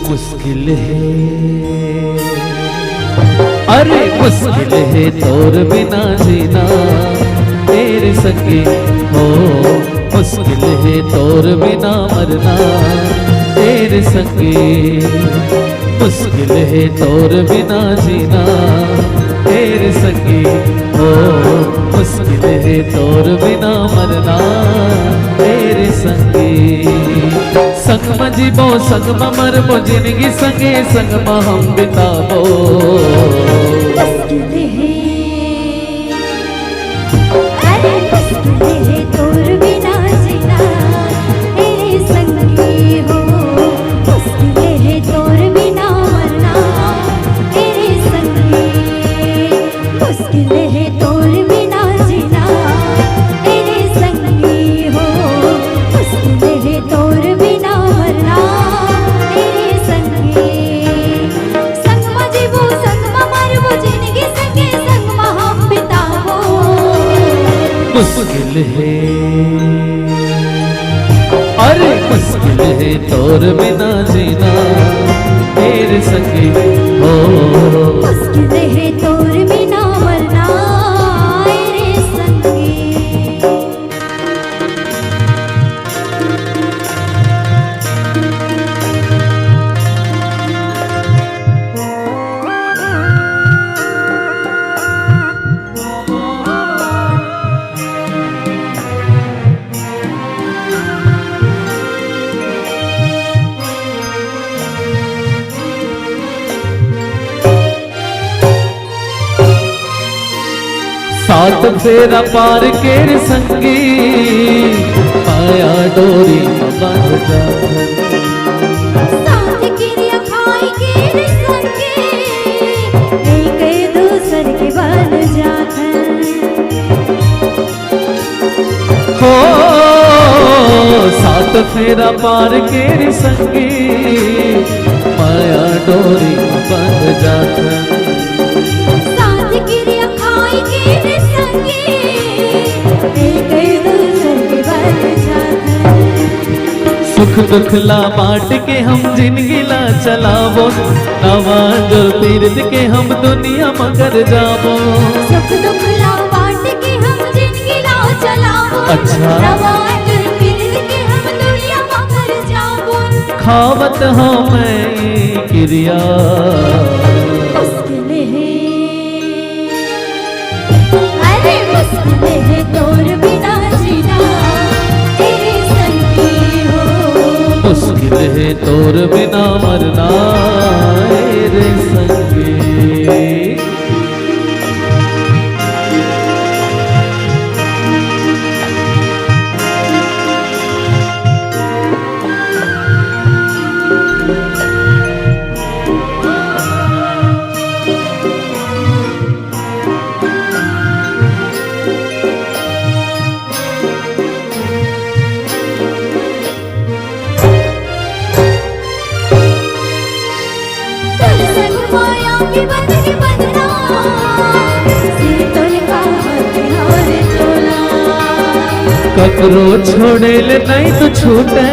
मुश्किल है, अरे मुश्किल है तोर बिना जीना तेरे संगे हो, मुश्किल है तोर बिना मरना तेरे संगे, मुश्किल है तोर बिना जीना तेरे संगे हो, मुश्किल है तोर बिना मरना तेरे संगे। संग में जीवो संग में मरबो जिंदगी संगे संग में हम बिताबो, मुश्किल है, अरे मुश्किल है तोर बिना जीना तेरे संगे हो, मुश्किल है तोर बिना मरना तेरे संगे, मुश्किल है तोर बिना जीना तेरे संगे हो, मुश्किल है तोर बिना मरना तेरे संगे। संग में जीवो संग में मरबो जिंदगी संगे संग में हम बिताबो, मुश्किल है, अरे मुश्किल है तोर बिना जीना तेरे संगे हो, मुश्किल है तोर बिना मरना तेरे संगे। सात फेरा पार केर संगी माया डोरी बंध जा, साथ क्रिया खाई के संगे एक दूसर के बन जाता हो सात फेरा पार केर संगी माया डोरी बंध जाता, साथ क्रिया खाई के संगे एक दूसर के बन जाता। सुख दुख ला बांट के हम जिंदगी ला चलावो, नवा जो तीर्थ के हम दुनिया मगर जावो, सुख दुख ला बांट के हम जिंदगी ला चलावो, अच्छा। रवाज फिर के हम दुनिया मगर जावो, खावत हमें क्रिया मुश्किल है, अरे मुश्किल है तोर बिना जीना तेरे संगे हो, मुश्किल है तोर बिना मरना तेरे संगे। तोर संग माया की बंधना सिर तोर का हथियार तोला, ककरो छोड़े ले नहीं तो छूटे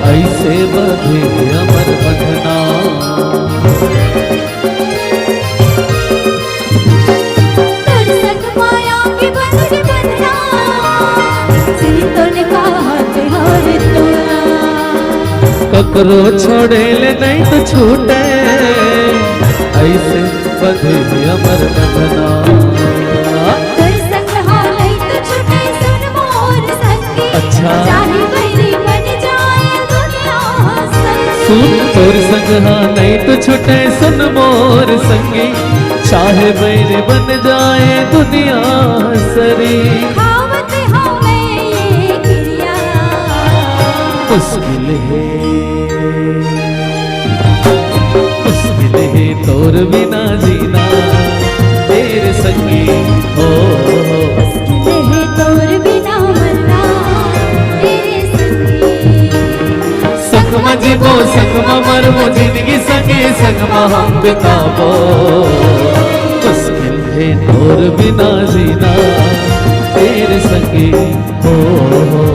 ऐसे बधे अमर बंधना, तोर संग माया की बंधना सिर तोर का हथियार तोला, ककरो छोड़े ले नहीं तो छूटे ऐसे बधे अमर बंधना, तोर संग हाँ नहीं तो छूटे सुन मोर संगी, अच्छा। चाहे बैरी बन जाए दुनिया संगी, सुन तोर संग हाँ नहीं तो छूटे सुन मोर संगी, चाहे बैर बन जाए दुनिया सरी, खावत हमें ये क्रिया मुश्किल है, मुश्किल है तोर बिना जीना तेरे संगी हो, मुश्किल है तोर बिना मरना तेरे संगे। संग में जीवो संग में मरबो जिंदगी संगे संग में हम बिताबो, मुश्किल है तोर बिना जीना तेरे संगे हो।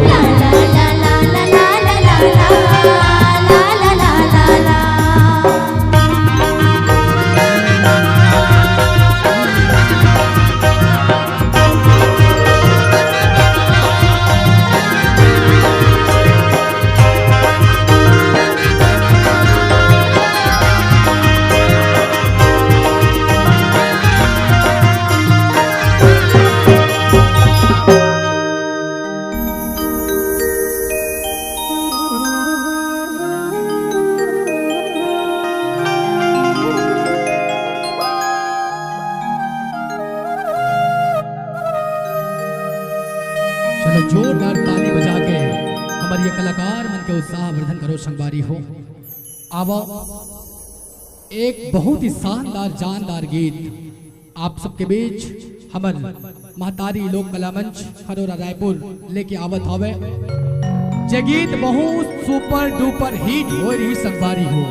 ला ला ला ला ला ला ला ला ला ला ला ला जोरदार ताली बजा के हमारे ये कलाकार मन के उत्साह वर्धन करो संगवारी हो। आवो एक बहुत ही शानदार जानदार गीत आप सबके बीच हमर महतारी लोक कला मंच खरोरा रायपुर लेके आवत हवे। जे गीत बहुत सुपर डुपर हिट हो रही संगवारी हो।